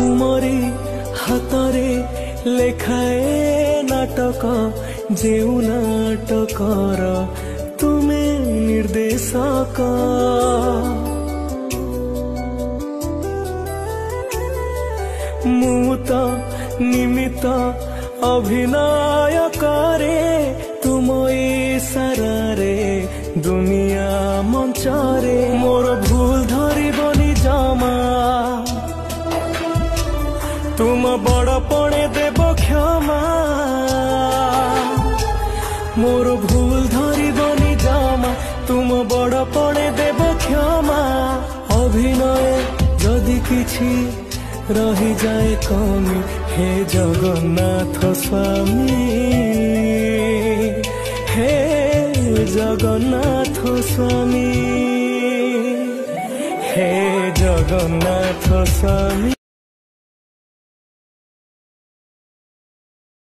तुमरी हातरे लेखाए नाटक जेउ नाटकर तुमे निर्देशक मुत निमित्त अभिनय करे तुम इशारारे दुनिया मंचरे मोर भूल धरबनी जमा तुम बड़ पणे देव क्षमा मोर भूल धरबनी जमा तुम बड़ पणे देव क्षमा अभिनय जदि किछि रही जाए कमी हे जगन्नाथ स्वामी हे जगन्नाथ स्वामी हे जगन्नाथ स्वामी।